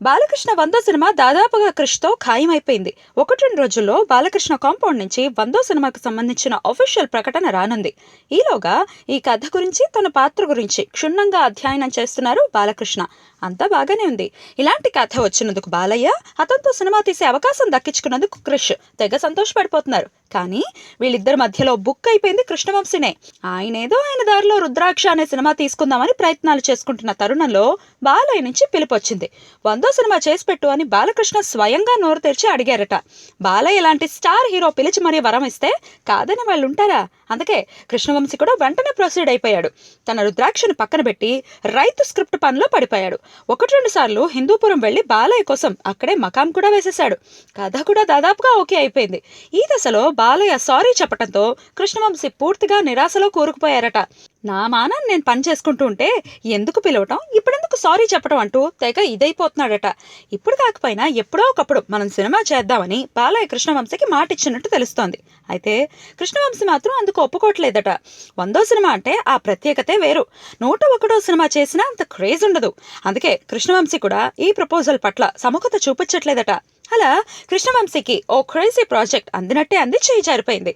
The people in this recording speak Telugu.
బాలకృష్ణ 100 సినిమా దాదాపుగా క్రిష్తో ఖాయమైపోయింది. 1-2 రోజుల్లో బాలకృష్ణ కాంపౌండ్ నుంచి 100 సినిమాకు సంబంధించిన అఫీషియల్ ప్రకటన రానుంది. ఈలోగా ఈ కథ గురించి, తన పాత్ర గురించి క్షుణ్ణంగా అధ్యయనం చేస్తున్నారు బాలకృష్ణ. అంతా బాగానే ఉంది. ఇలాంటి కథ వచ్చినందుకు బాలయ్య, అతనితో సినిమా తీసే అవకాశం దక్కించుకున్నందుకు క్రిష్ తెగ సంతోషపడిపోతున్నారు. కానీ వీళ్ళిద్దరి మధ్యలో బుక్ అయిపోయింది కృష్ణవంశీనే. ఆయన దారిలో రుద్రాక్ష అనే సినిమా తీసుకుందామని ప్రయత్నాలు చేసుకుంటున్న తరుణంలో బాలయ్య నుంచి పిలుపొచ్చింది. 100 సినిమా చేసి పెట్టు అని బాలకృష్ణ స్వయంగా నోరు తెరిచి అడిగారట. బాలయ్య లాంటి స్టార్ హీరో పిలిచి మరీ వరం ఇస్తే కాదని వాళ్ళు ఉంటారా? అందుకే కృష్ణవంశీ కూడా వెంటనే ప్రొసీడ్ అయిపోయాడు. తన రుద్రాక్షను పక్కన పెట్టి రైతు స్క్రిప్ట్ పనిలో పడిపోయాడు. 1-2 సార్లు హిందూపురం వెళ్లి బాలయ్య కోసం అక్కడే మకాం కూడా వేసేశాడు. కథ కూడా దాదాపుగా ఓకే అయిపోయింది. ఈ దశలో బాలయ్య సారీ చెప్పడంతో కృష్ణవంశీ పూర్తిగా నిరాశలో కూరుకుపోయారట. నా మానాన్ని నేను పని చేసుకుంటూ ఉంటే ఎందుకు పిలవటం, ఇప్పుడెందుకు సారీ చెప్పడం అంటూ తెగ ఇదైపోతున్నాడట. ఇప్పుడు కాకపోయినా ఎప్పుడో ఒకప్పుడు మనం సినిమా చేద్దామని బాలయ్య కృష్ణవంశీకి మాట ఇచ్చినట్టు తెలుస్తోంది. అయితే కృష్ణవంశీ మాత్రం అందుకు ఒప్పుకోవట్లేదట. 100 సినిమా అంటే ఆ ప్రత్యేకతే వేరు. 101 సినిమా చేసినా అంత క్రేజ్ ఉండదు. అందుకే కృష్ణవంశీ కూడా ఈ ప్రపోజల్ పట్ల సముఖత చూపించట్లేదట. అలా కృష్ణవంశీకి ఓ క్రేజీ ప్రాజెక్ట్ అందినట్టే అంది చేయి జారిపోయింది.